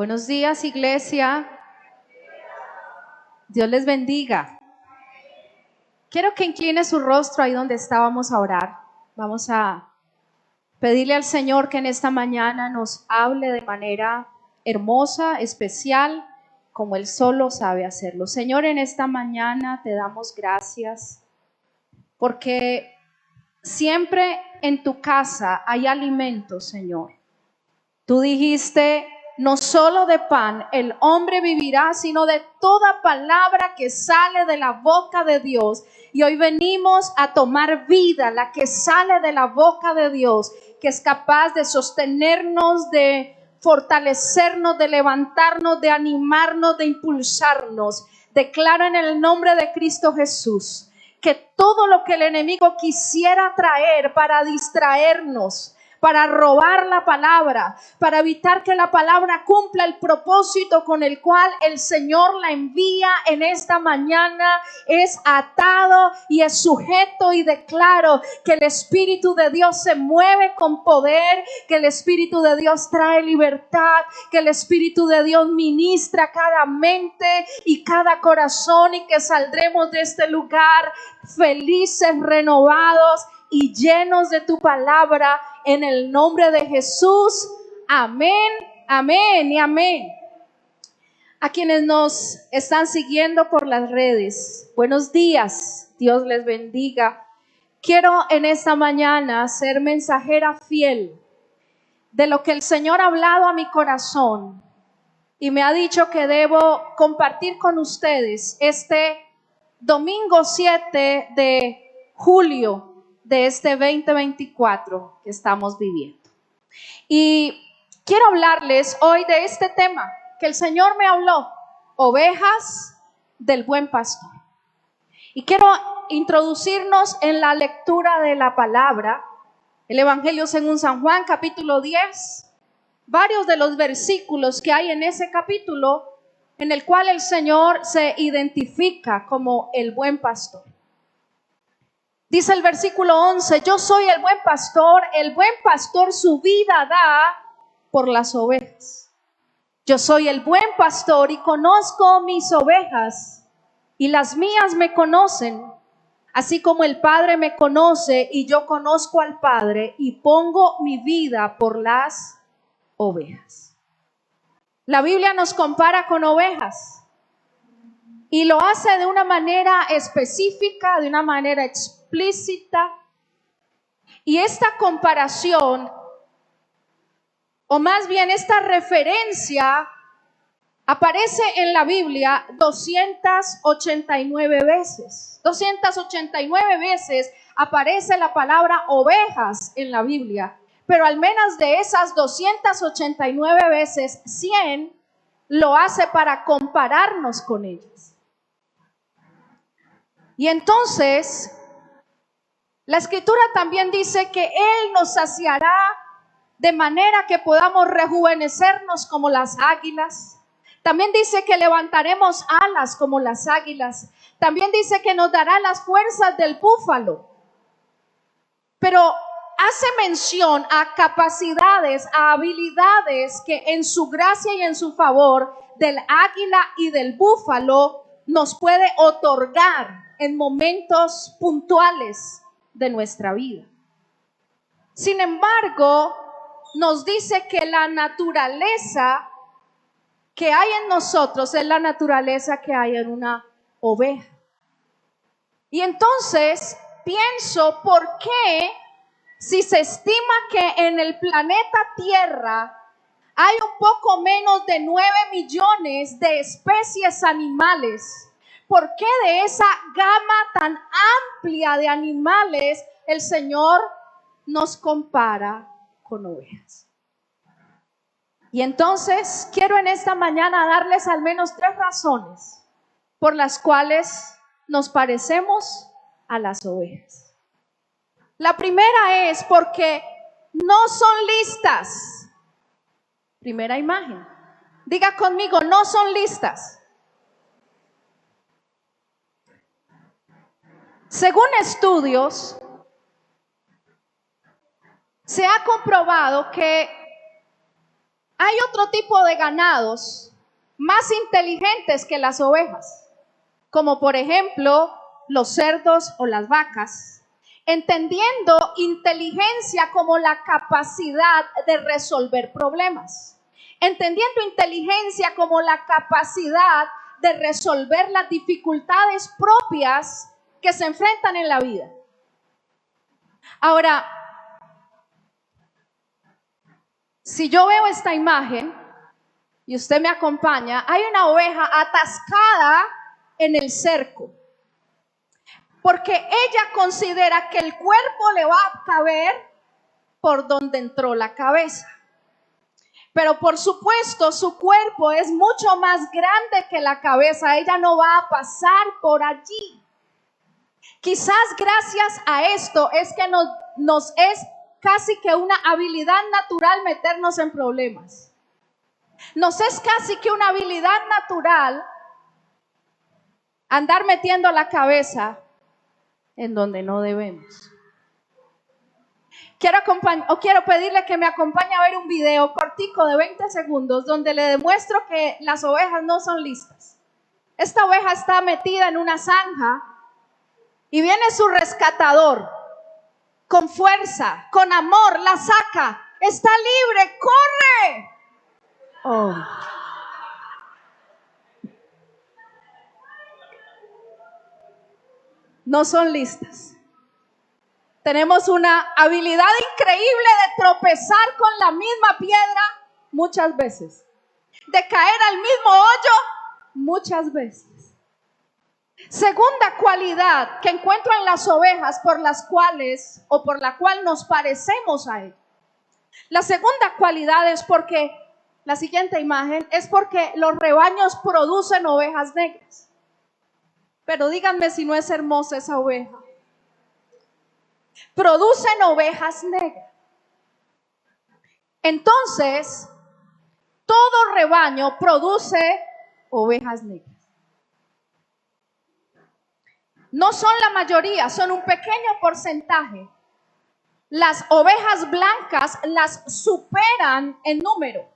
Buenos días, iglesia. Dios les bendiga. Quiero que incline su rostro ahí donde estábamos a orar. Vamos a pedirle al Señor que en esta mañana nos hable de manera hermosa, especial, como Él solo sabe hacerlo. Señor, en esta mañana te damos gracias porque siempre en tu casa hay alimento, Señor. Tú dijiste: no solo de pan el hombre vivirá, sino de toda palabra que sale de la boca de Dios. Y hoy venimos a tomar vida, la que sale de la boca de Dios, que es capaz de sostenernos, de fortalecernos, de levantarnos, de animarnos, de impulsarnos. Declaro en el nombre de Cristo Jesús que todo lo que el enemigo quisiera traer para distraernos, para robar la palabra, para evitar que la palabra cumpla el propósito con el cual el Señor la envía en esta mañana, es atado y es sujeto, y declaro que el Espíritu de Dios se mueve con poder, que el Espíritu de Dios trae libertad, que el Espíritu de Dios ministra cada mente y cada corazón, y que saldremos de este lugar felices, renovados y llenos de tu palabra, en el nombre de Jesús. Amén, amén y amén. A quienes nos están siguiendo por las redes, buenos días, Dios les bendiga. Quiero en esta mañana ser mensajera fiel de lo que el Señor ha hablado a mi corazón y me ha dicho que debo compartir con ustedes este domingo 7 de julio de este 2024 que estamos viviendo. Y quiero hablarles hoy de este tema que el Señor me habló: ovejas del buen pastor. Y quiero introducirnos en la lectura de la palabra, el Evangelio según San Juan, capítulo 10, varios de los versículos que hay en ese capítulo, en el cual el Señor se identifica como el buen pastor. Dice el versículo 11: yo soy el buen pastor su vida da por las ovejas. Yo soy el buen pastor y conozco mis ovejas, y las mías me conocen, así como el Padre me conoce y yo conozco al Padre, y pongo mi vida por las ovejas. La Biblia nos compara con ovejas. Y lo hace de una manera específica, de una manera explícita. Y esta comparación, o más bien esta referencia, aparece en la Biblia 289 veces. 289 veces aparece la palabra ovejas en la Biblia. Pero al menos de esas 289 veces, 100 lo hace para compararnos con ellas. Y entonces, la Escritura también dice que Él nos saciará de manera que podamos rejuvenecernos como las águilas. También dice que levantaremos alas como las águilas. También dice que nos dará las fuerzas del búfalo. Pero hace mención a capacidades, a habilidades que en su gracia y en su favor del águila y del búfalo nos puede otorgar en momentos puntuales de nuestra vida. Sin embargo, nos dice que la naturaleza que hay en nosotros es la naturaleza que hay en una oveja. Y entonces pienso, ¿por qué, si se estima que en el planeta Tierra hay un poco menos de 9 millones de especies animales, por qué de esa gama tan amplia de animales el Señor nos compara con ovejas? Y entonces quiero en esta mañana darles al menos 3 razones por las cuales nos parecemos a las ovejas. La primera es porque no son listas. Primera imagen. Diga conmigo: no son listas. Según estudios, se ha comprobado que Hay otro tipo de ganados más inteligentes que las ovejas, como por ejemplo los cerdos o las vacas, entendiendo inteligencia como la capacidad de resolver problemas, entendiendo inteligencia como la capacidad de resolver las dificultades propias que se enfrentan en la vida. Ahora, si yo veo esta imagen y usted me acompaña, hay una oveja atascada en el cerco, porque ella considera que el cuerpo le va a caber por donde entró la cabeza. Pero por supuesto, su cuerpo es mucho más grande que la cabeza. Ella no va a pasar por allí. Quizás gracias a esto es que nos es casi que una habilidad natural meternos en problemas. Nos es casi que una habilidad natural andar metiendo la en donde no debemos. Quiero pedirle que me acompañe a ver un video cortico de 20 segundos donde le demuestro que las ovejas no son listas. Esta oveja está metida en una zanja y viene su rescatador con fuerza, con amor, la saca. Está libre, corre. Oh. No son listas. Tenemos una habilidad increíble de tropezar con la misma piedra muchas veces, de caer al mismo hoyo muchas veces. Segunda cualidad que encuentro en las ovejas por la cual nos parecemos a ellas. La segunda cualidad es porque, la siguiente imagen, es porque los rebaños producen ovejas negras. Pero díganme si no es hermosa esa oveja. Producen ovejas negras. Entonces, todo rebaño produce ovejas negras. No son la mayoría, son un pequeño porcentaje. Las ovejas blancas las superan en número.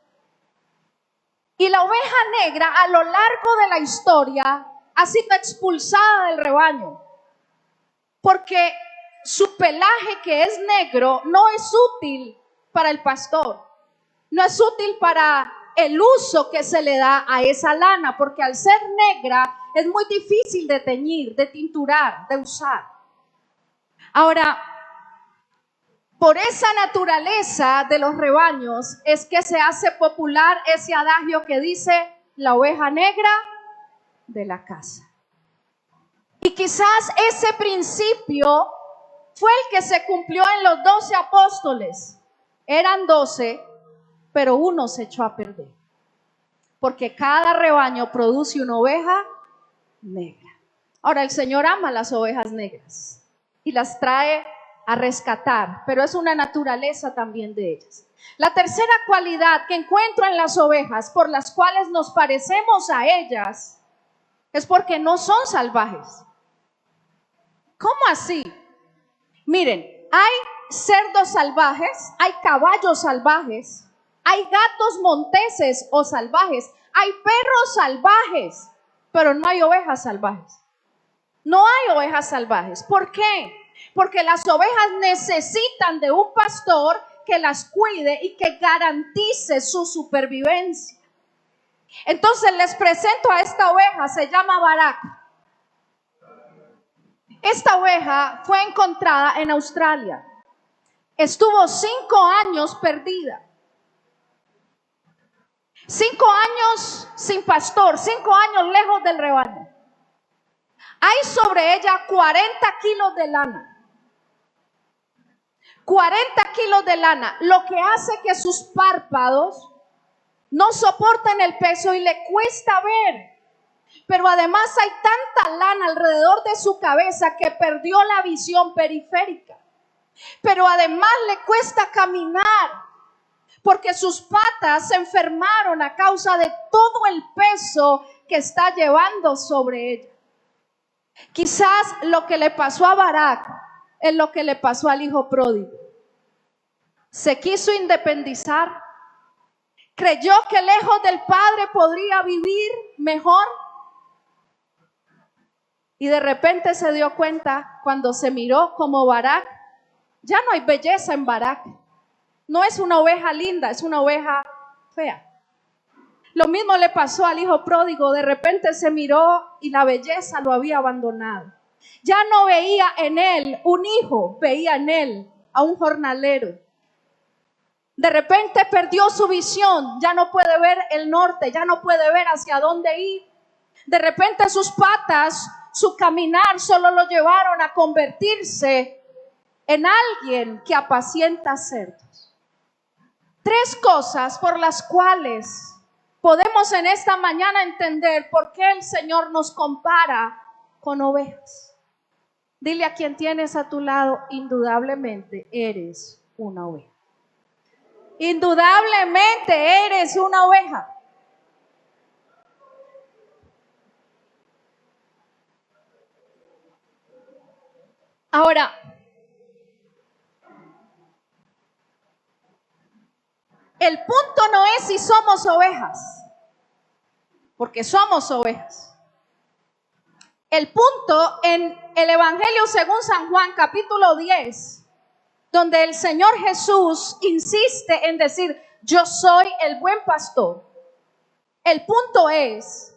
Y la oveja negra a lo largo de la historia ha sido expulsada del rebaño. Porque su pelaje, que es negro, no es útil para el pastor. No es útil para el uso que se le da a esa lana, porque al ser negra es muy difícil de teñir, de tinturar, de usar. Ahora, por esa naturaleza de los rebaños es que se hace popular ese adagio que dice la oveja negra de la casa. Y quizás ese principio fue el que se cumplió en los 12 apóstoles. Eran 12, pero uno se echó a perder. Porque cada rebaño produce una oveja negra. Ahora, el Señor ama las ovejas negras y las trae a rescatar, pero es una naturaleza también de ellas. La tercera cualidad que encuentro en las ovejas por las cuales nos parecemos a ellas es porque no son salvajes. ¿Cómo así? Miren, hay cerdos salvajes, hay caballos salvajes, hay gatos monteses o salvajes, hay perros salvajes, pero no hay ovejas salvajes. No hay ovejas salvajes. ¿Por qué? Porque las ovejas necesitan de un pastor que las cuide y que garantice su supervivencia. Entonces les presento a esta oveja, se llama Barak. Esta oveja fue encontrada en Australia. Estuvo 5 años perdida. 5 años sin pastor, 5 años lejos del rebaño. Hay sobre ella 40 kilos de lana. 40 kilos de lana, lo que hace que sus párpados no soporten el peso y le cuesta ver. Pero además hay tanta lana alrededor de su cabeza que perdió la visión periférica. Pero además le cuesta caminar porque sus patas se enfermaron a causa de todo el peso que está llevando sobre ella. Quizás lo que le pasó a Barak es lo que le pasó al hijo pródigo. Se quiso independizar, Creyó que lejos del Padre podría vivir mejor. Y de repente se dio cuenta cuando se miró como Barak. Ya no hay belleza en Barak. No es una oveja linda, es una oveja fea. Lo mismo le pasó al hijo pródigo. De repente se miró y la belleza lo había abandonado. Ya no veía en él un hijo, veía en él a un jornalero. De repente perdió su visión, ya no puede ver el norte, ya no puede ver hacia dónde ir. De repente sus patas, su caminar solo lo llevaron a convertirse en alguien que apacienta cerdos. 3 cosas por las cuales podemos en esta mañana entender por qué el Señor nos compara con ovejas. Dile a quien tienes a tu lado, indudablemente eres una oveja. Indudablemente eres una oveja. Ahora, el punto no es si somos ovejas, porque somos ovejas. El punto en el Evangelio según San Juan, capítulo 10, donde el Señor Jesús insiste en decir, yo soy el buen pastor. El punto es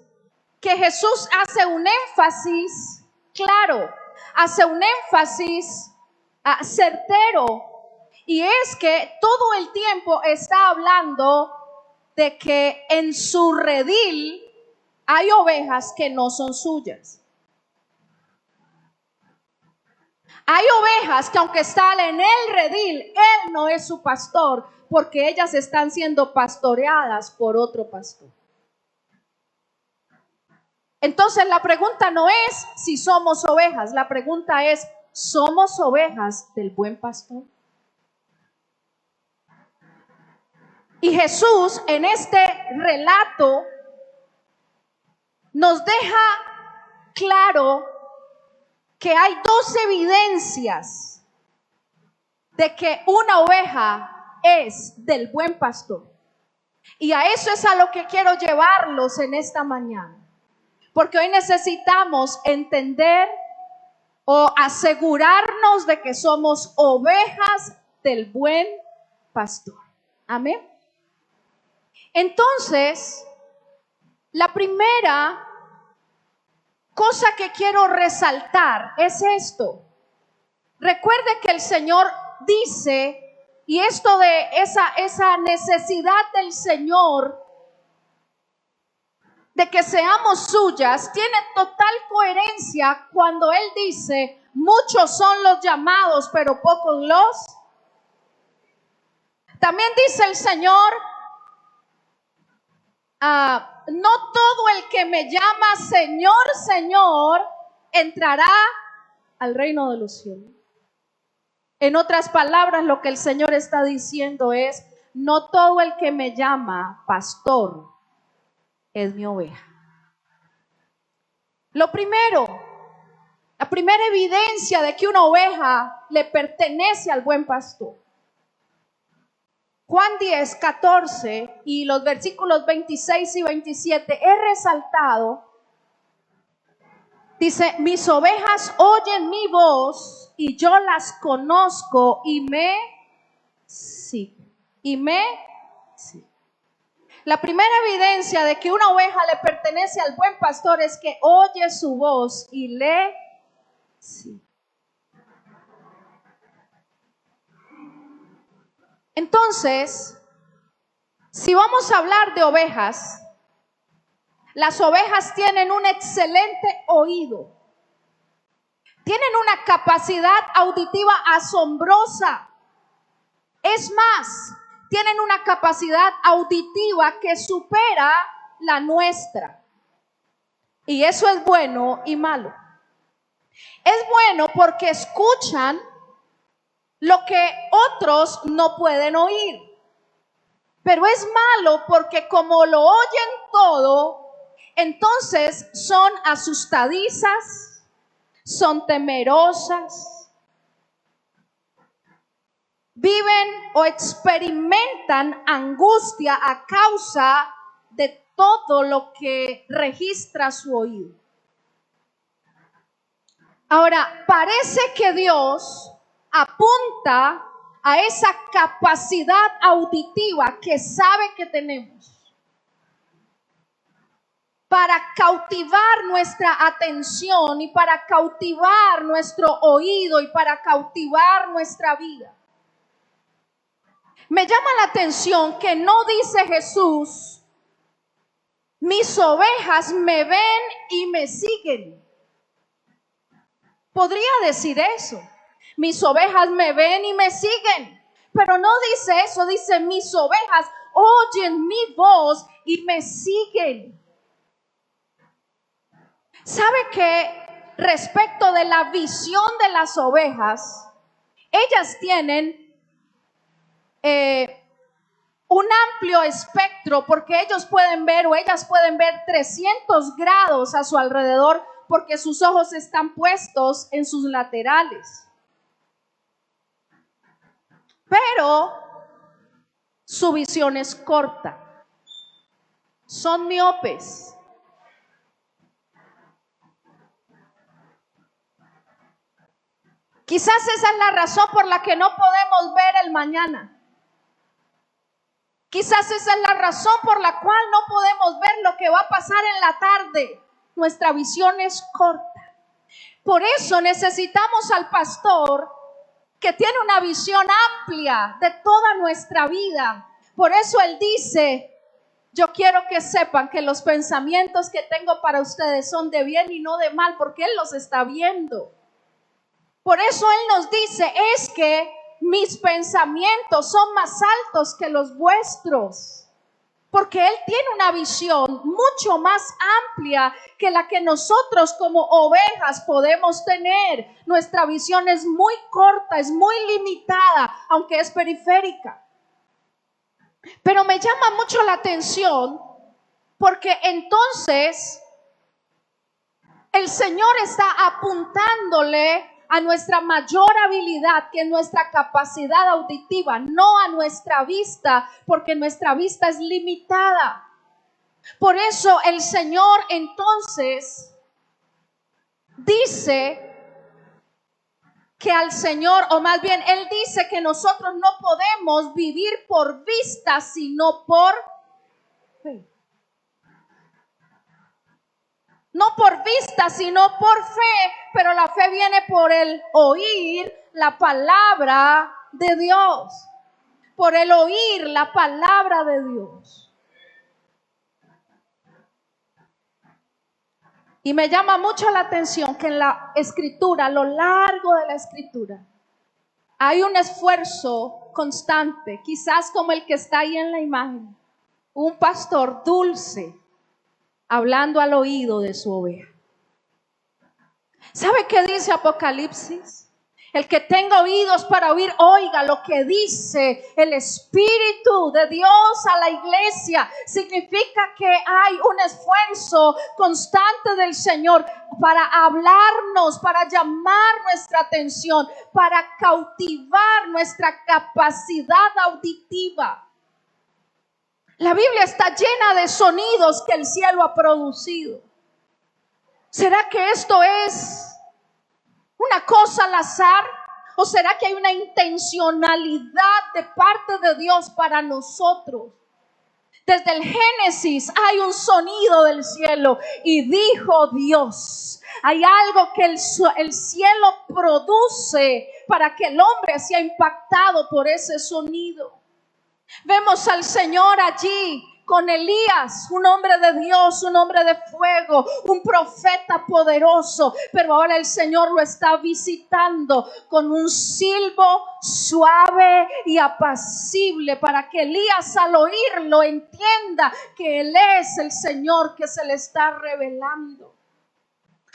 que Jesús hace un énfasis claro, hace un énfasis certero, y es que todo el tiempo está hablando de que en su redil hay ovejas que no son suyas. Hay ovejas que aunque están en el redil, él no es su pastor, porque ellas están siendo pastoreadas por otro pastor. Entonces la pregunta no es si somos ovejas, la pregunta es, ¿somos ovejas del buen pastor? Y Jesús en este relato nos deja claro que hay 2 evidencias de que una oveja es del buen pastor. Y a eso es a lo que quiero llevarlos en esta mañana. Porque hoy necesitamos entender o asegurarnos de que somos ovejas del buen pastor. Amén. Entonces, la primera cosa que quiero resaltar es esto. Recuerde que el Señor dice, y esto de esa necesidad del Señor de que seamos suyas, tiene total coherencia cuando Él dice, muchos son los llamados, pero pocos los. También dice el Señor, no todo el que me llama Señor, Señor, entrará al reino de los cielos. En otras palabras, lo que el Señor está diciendo es, no todo el que me llama pastor es mi oveja. Lo primero, la primera evidencia de que una oveja le pertenece al buen pastor. Juan 10, 14 y los versículos 26 y 27 he resaltado. Dice, mis ovejas oyen mi voz y yo las conozco y me siguen. Y me siguen. La primera evidencia de que una oveja le pertenece al buen pastor es que oye su voz y le sigue. Entonces, si vamos a hablar de ovejas, las ovejas tienen un excelente oído. Tienen una capacidad auditiva asombrosa. Es más, tienen una capacidad auditiva que supera la nuestra. Y eso es bueno y malo. Es bueno porque escuchan lo que otros no pueden oír. Pero es malo porque como lo oyen todo, entonces son asustadizas, son temerosas. viven o experimentan angustia a causa de todo lo que registra su oído. Ahora, parece que Dios apunta a esa capacidad auditiva que sabe que tenemos para cautivar nuestra atención y para cautivar nuestro oído y para cautivar nuestra vida. Me llama la atención que no dice Jesús, mis ovejas me ven y me siguen. Podría decir eso, mis ovejas me ven y me siguen, pero no dice eso, dice mis ovejas oyen mi voz y me siguen. ¿Sabe que respecto de la visión de las ovejas, ellas tienen un amplio espectro porque ellos pueden ver o ellas pueden ver 300 grados a su alrededor porque sus ojos están puestos en sus laterales. Pero su visión es corta. Son miopes. Quizás esa es la razón por la que no podemos ver el mañana. Quizás esa es la razón por la cual no podemos ver lo que va a pasar en la tarde. Nuestra visión es corta. Por eso necesitamos al pastor que tiene una visión amplia de toda nuestra vida. Por eso él dice, yo quiero que sepan que los pensamientos que tengo para ustedes son de bien y no de mal, porque él los está viendo. Por eso él nos dice, es que mis pensamientos son más altos que los vuestros. Porque él tiene una visión mucho más amplia que la que nosotros como ovejas podemos tener. Nuestra visión es muy corta, es muy limitada, aunque es periférica. Pero me llama mucho la atención porque entonces el Señor está apuntándole a nuestra mayor habilidad, que es nuestra capacidad auditiva, no a nuestra vista, porque nuestra vista es limitada. Por eso el Señor entonces dice que al Señor, o más bien Él dice que nosotros no podemos vivir por vista, sino por fe. No por vista, sino por fe, pero la fe viene por el oír la palabra de Dios. Por el oír la palabra de Dios. Y me llama mucho la atención que en la escritura, a lo largo de la escritura, hay un esfuerzo constante, quizás como el que está ahí en la imagen. Un pastor dulce, hablando al oído de su oveja. ¿Sabe qué dice Apocalipsis? El que tenga oídos para oír, oiga lo que dice el Espíritu de Dios a la iglesia. Significa que hay un esfuerzo constante del Señor para hablarnos, para llamar nuestra atención, para cautivar nuestra capacidad auditiva. La Biblia está llena de sonidos que el cielo ha producido. ¿Será que esto es una cosa al azar? ¿O será que hay una intencionalidad de parte de Dios para nosotros? Desde el Génesis hay un sonido del cielo y dijo Dios. Hay algo que el cielo produce para que el hombre sea impactado por ese sonido. Vemos al Señor allí con Elías, un hombre de Dios, un hombre de fuego, un profeta poderoso, pero ahora el Señor lo está visitando con un silbo suave y apacible para que Elías al oírlo entienda que Él es el Señor que se le está revelando.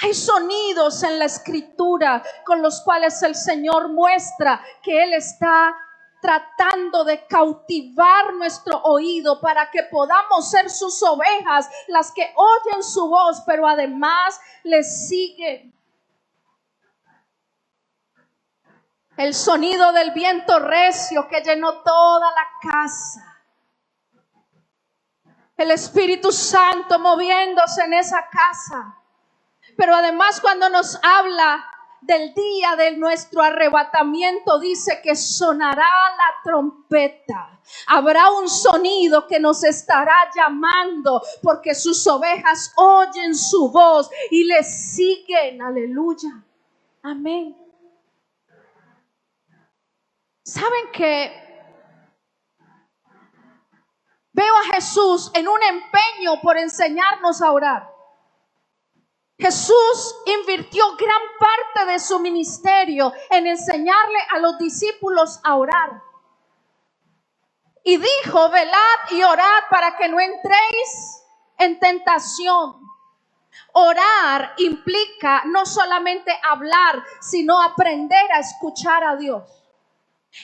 Hay sonidos en la escritura con los cuales el Señor muestra que Él está tratando de cautivar nuestro oído para que podamos ser sus ovejas, las que oyen su voz, pero además le siguen. El sonido del viento recio que llenó toda la casa. El Espíritu Santo moviéndose en esa casa. Pero además, cuando nos habla del día de nuestro arrebatamiento, dice que sonará la trompeta. Habrá un sonido que nos estará llamando, porque sus ovejas oyen su voz y le siguen. Aleluya. Amén. ¿Saben que veo a Jesús en un empeño por enseñarnos a orar? Jesús invirtió gran parte de su ministerio en enseñarle a los discípulos a orar. Y dijo: velad y orad para que no entréis en tentación. Orar implica no solamente hablar, sino aprender a escuchar a Dios.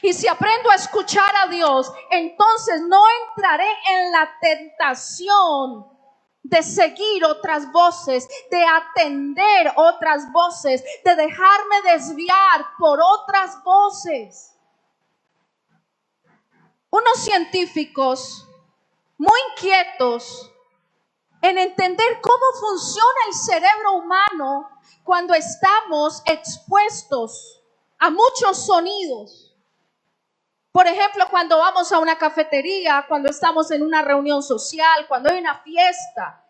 Y si aprendo a escuchar a Dios, entonces no entraré en la tentación de seguir otras voces, de atender otras voces, de dejarme desviar por otras voces. Unos científicos muy inquietos en entender cómo funciona el cerebro humano cuando estamos expuestos a muchos sonidos. Por ejemplo, cuando vamos a una cafetería, cuando estamos en una reunión social, cuando hay una fiesta.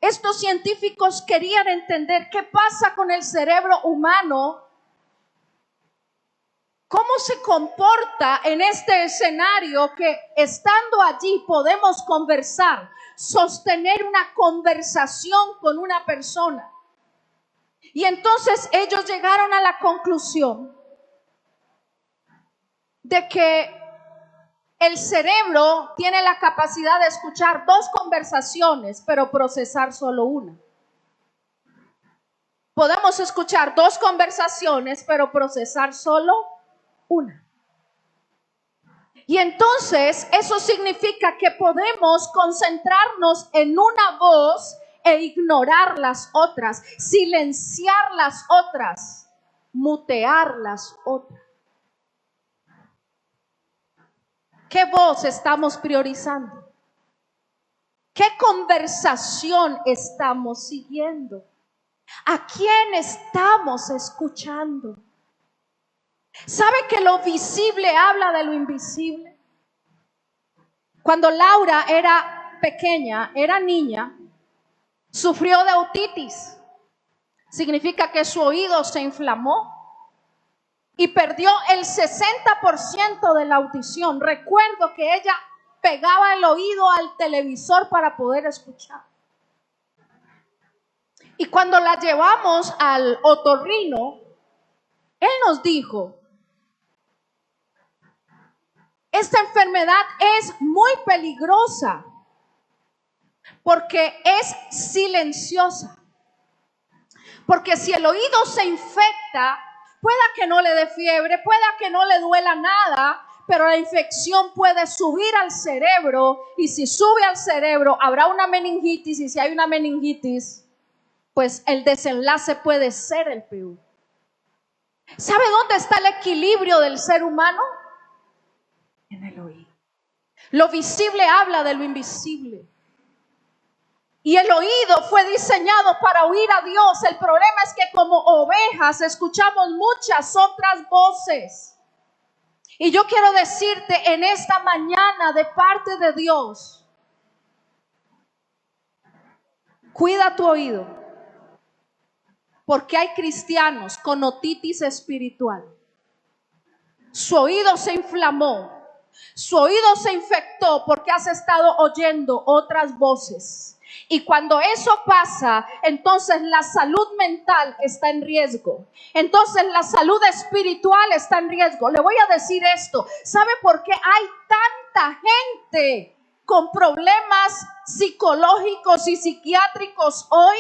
Estos científicos querían entender qué pasa con el cerebro humano, cómo se comporta en este escenario que estando allí podemos conversar, sostener una conversación con una persona. Y entonces ellos llegaron a la conclusión de que el cerebro tiene la capacidad de escuchar dos conversaciones, pero procesar solo una. Podemos escuchar dos conversaciones, pero procesar solo una. Y entonces eso significa que podemos concentrarnos en una voz e ignorar las otras, silenciar las otras, mutear las otras. ¿Qué voz estamos priorizando? ¿Qué conversación estamos siguiendo? ¿A quién estamos escuchando? ¿Sabe que lo visible habla de lo invisible? Cuando Laura era pequeña, era niña, sufrió de otitis. Significa que su oído se inflamó y perdió el 60% de la audición. Recuerdo que ella pegaba el oído al televisor para poder escuchar. Y cuando la llevamos al otorrino, él nos dijo: esta enfermedad es muy peligrosa porque es silenciosa. Porque si el oído se infecta, pueda que no le dé fiebre, pueda que no le duela nada, pero la infección puede subir al cerebro, y si sube al cerebro habrá una meningitis, y si hay una meningitis, pues el desenlace puede ser el peor. ¿Sabe dónde está el equilibrio del ser humano? En el oído. Lo visible habla de lo invisible. Y el oído fue diseñado para oír a Dios. El problema es que como ovejas escuchamos muchas otras voces. Y yo quiero decirte en esta mañana de parte de Dios: cuida tu oído. Porque hay cristianos con otitis espiritual. Su oído se inflamó. Su oído se infectó porque has estado oyendo otras voces. Y cuando eso pasa, entonces la salud mental está en riesgo. Entonces la salud espiritual está en riesgo. Le voy a decir esto. ¿Sabe por qué hay tanta gente con problemas psicológicos y psiquiátricos hoy?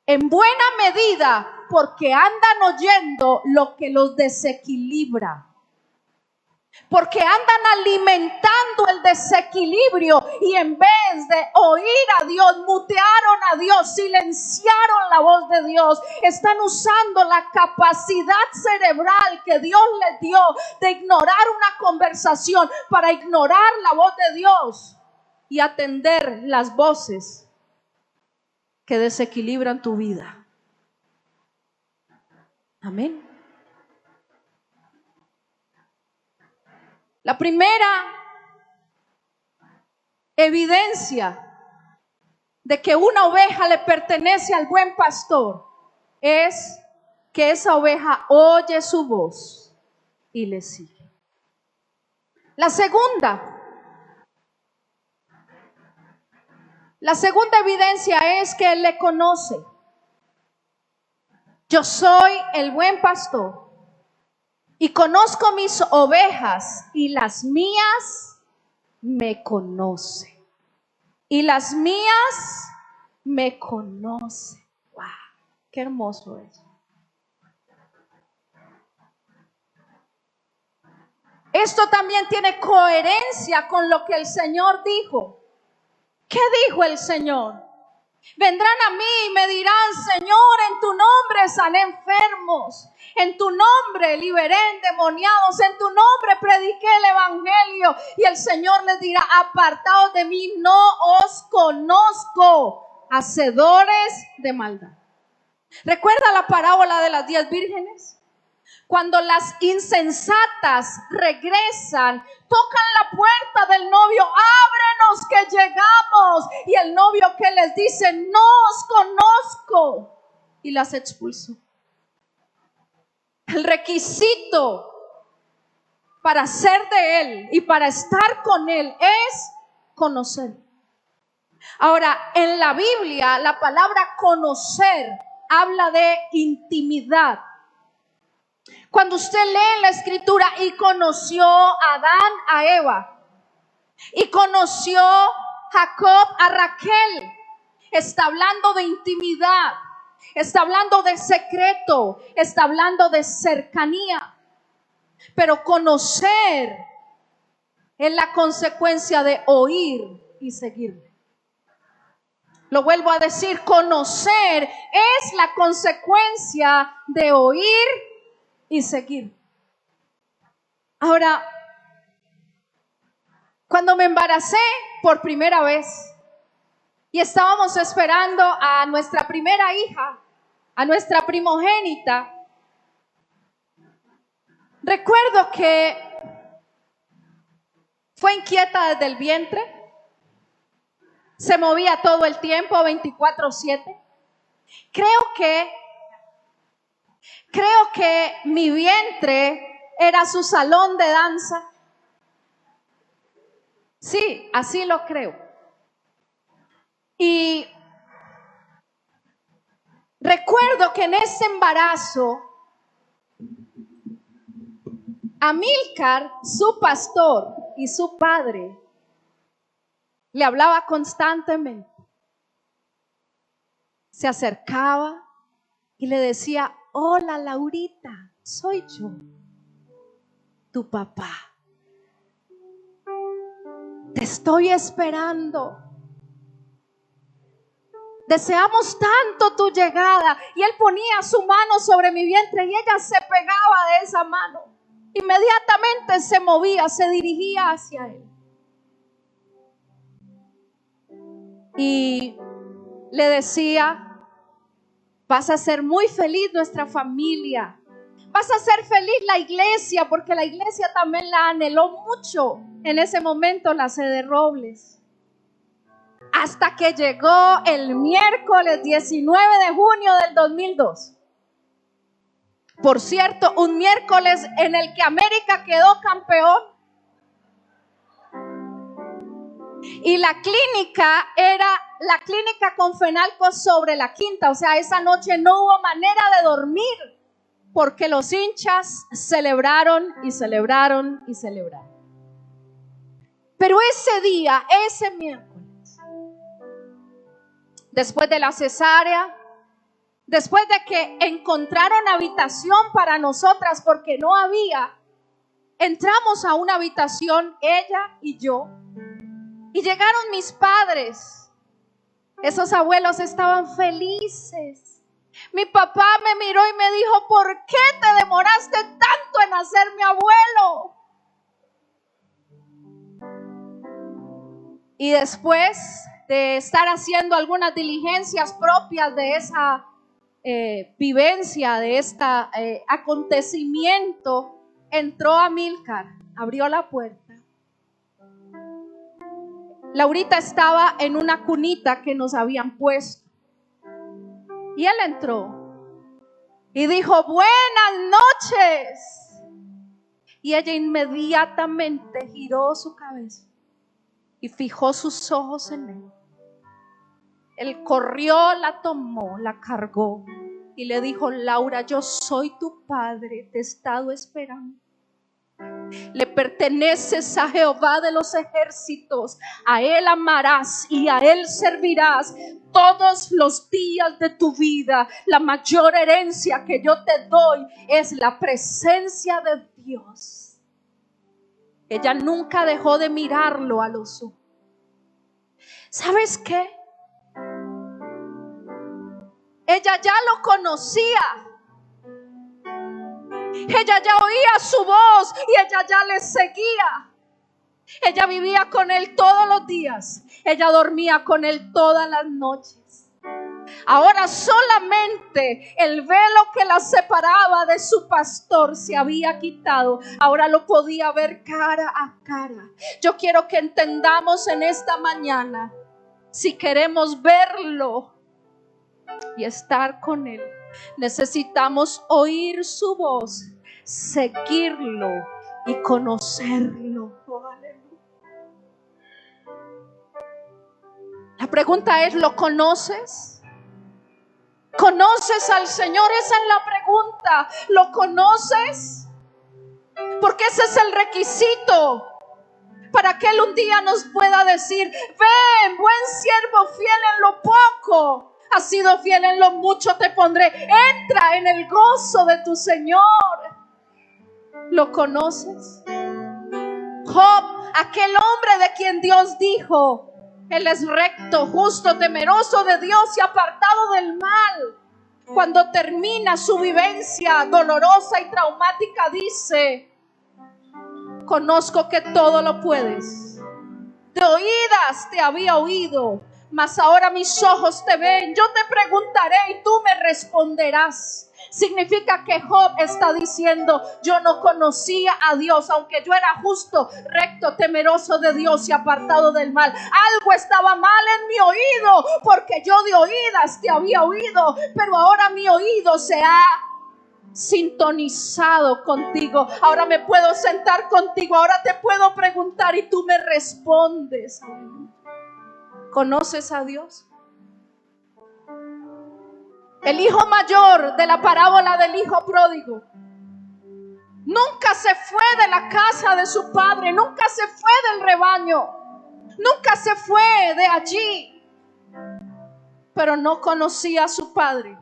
En buena medida porque andan oyendo lo que los desequilibra. Porque andan alimentando el desequilibrio y en vez de oír a Dios, mutearon a Dios, silenciaron la voz de Dios, están usando la capacidad cerebral que Dios les dio de ignorar una conversación para ignorar la voz de Dios y atender las voces que desequilibran tu vida. Amén. La primera evidencia de que una oveja le pertenece al buen pastor es que esa oveja oye su voz y le sigue. La segunda evidencia es que él le conoce. Yo soy el buen pastor y conozco mis ovejas y las mías me conocen. Y las mías me conocen. ¡Wow! ¡Qué hermoso es! Esto también tiene coherencia con lo que el Señor dijo. ¿Qué dijo el Señor? Vendrán a mí y me dirán: Señor, en tu nombre sané enfermos, en tu nombre liberé endemoniados, en tu nombre prediqué el evangelio. Y el Señor les dirá: apartaos de mí, no os conozco, hacedores de maldad. ¿Recuerda la parábola de las 10 vírgenes? Cuando las insensatas regresan, tocan la puerta del novio: ábrenos que llegamos. Y el novio, ¿qué les dice? No os conozco. Y las expulsó. El requisito para ser de él y para estar con él es conocer. Ahora, en la Biblia, la palabra conocer habla de intimidad. Cuando usted lee en la escritura: y conoció Adán a Eva, y conoció Jacob a Raquel, está hablando de intimidad, está hablando de secreto, está hablando de cercanía. Pero conocer es la consecuencia de oír y seguir. Lo vuelvo a decir: conocer es la consecuencia de oír y seguir. Ahora, cuando me embaracé por primera vez y estábamos esperando a nuestra primera hija, a nuestra primogénita, recuerdo que fue inquieta desde el vientre, se movía todo el tiempo, 24/7. Creo que mi vientre era su salón de danza. Sí, así lo creo. Y recuerdo que en ese embarazo, Amílcar, su pastor y su padre, le hablaba constantemente. Se acercaba y le decía: hola, Laurita, soy yo, tu papá. Te estoy esperando. Deseamos tanto tu llegada. Y él ponía su mano sobre mi vientre y ella se pegaba de esa mano. Inmediatamente se movía, se dirigía hacia él. Y le decía: vas a ser muy feliz nuestra familia. Vas a ser feliz la iglesia, porque la iglesia también la anheló mucho en ese momento, la sede Robles. Hasta que llegó el miércoles 19 de junio del 2002. Por cierto, un miércoles en el que América quedó campeón. Y la clínica era la clínica con Fenalco sobre la Quinta. O sea, esa noche no hubo manera de dormir, porque los hinchas celebraron y celebraron y celebraron. Pero ese día, ese miércoles, después de la cesárea, después de que encontraron habitación para nosotras porque no había, entramos a una habitación, ella y yo, y llegaron mis padres. Esos abuelos estaban felices. Mi papá me miró y me dijo: ¿por qué te demoraste tanto en hacerme abuelo? Y después de estar haciendo algunas diligencias propias de esa vivencia, de este acontecimiento, entró Amílcar, abrió la puerta. Laurita estaba en una cunita que nos habían puesto. Y él entró y dijo: buenas noches. Y ella inmediatamente giró su cabeza y fijó sus ojos en él. Él corrió, la tomó, la cargó y le dijo: Laura, yo soy tu padre, te he estado esperando. Le perteneces a Jehová de los ejércitos, a Él amarás y a Él servirás todos los días de tu vida. La mayor herencia que yo te doy es la presencia de Dios. Ella nunca dejó de mirarlo a los ojos. ¿Sabes qué? Ella ya lo conocía. Ella ya oía su voz y ella ya le seguía. Ella vivía con él todos los días. Ella dormía con él todas las noches. Ahora solamente el velo que la separaba de su pastor se había quitado. Ahora lo podía ver cara a cara. Yo quiero que entendamos en esta mañana, si queremos verlo y estar con él, necesitamos oír su voz, seguirlo y conocerlo. Oh, aleluya. La pregunta es: ¿lo conoces? ¿Conoces al Señor? Esa es la pregunta. ¿Lo conoces? Porque ese es el requisito para que Él un día nos pueda decir: ven, buen siervo, fiel en lo poco. Has sido fiel en lo mucho, te pondré. Entra en el gozo de tu Señor. ¿Lo conoces? Job, aquel hombre de quien Dios dijo: Él es recto, justo, temeroso de Dios y apartado del mal. Cuando termina su vivencia dolorosa y traumática, dice: conozco que todo lo puedes. De oídas te había oído, mas ahora mis ojos te ven. Yo te preguntaré y tú me responderás. Significa que Job está diciendo: yo no conocía a Dios, aunque yo era justo, recto, temeroso de Dios y apartado del mal. Algo estaba mal en mi oído, porque yo de oídas te había oído, pero ahora mi oído se ha sintonizado contigo. Ahora me puedo sentar contigo, ahora te puedo preguntar y tú me respondes. ¿Conoces a Dios? El hijo mayor de la parábola del hijo pródigo nunca se fue de la casa de su padre, nunca se fue del rebaño, nunca se fue de allí, pero no conocía a su padre.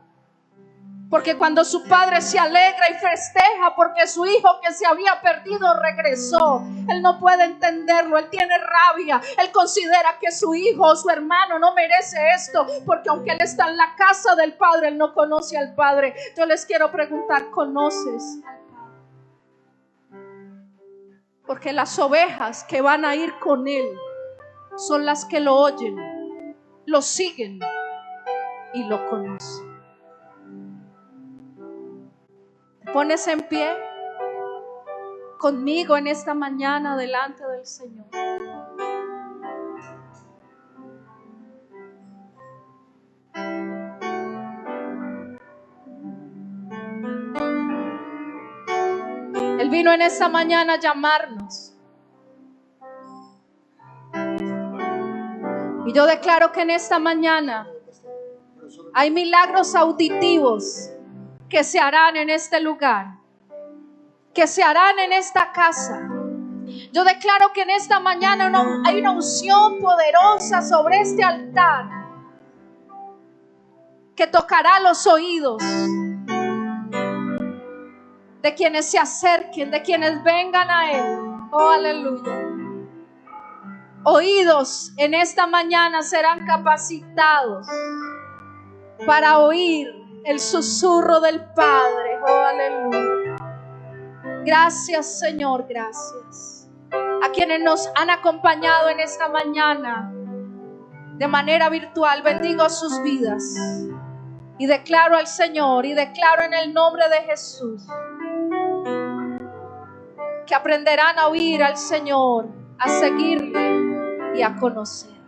Porque cuando su padre se alegra y festeja porque su hijo que se había perdido regresó, él no puede entenderlo, él tiene rabia, él considera que su hijo o su hermano no merece esto, porque aunque él está en la casa del padre, él no conoce al padre. Yo les quiero preguntar: ¿conoces al padre? Porque las ovejas que van a ir con él son las que lo oyen, lo siguen y lo conocen. Pones en pie conmigo en esta mañana delante del Señor. Él vino en esta mañana a llamarnos. Y yo declaro que en esta mañana hay milagros auditivos que se harán en este lugar, que se harán en esta casa. Yo declaro que en esta mañana hay una unción poderosa sobre este altar que tocará los oídos de quienes se acerquen, de quienes vengan a Él. Oh, aleluya. Oídos en esta mañana serán capacitados para oír El susurro del Padre. Oh, aleluya. Gracias, Señor, gracias. A quienes nos han acompañado en esta mañana de manera virtual, bendigo sus vidas. Y declaro al Señor, y declaro en el nombre de Jesús, que aprenderán a oír al Señor, a seguirle y a conocer.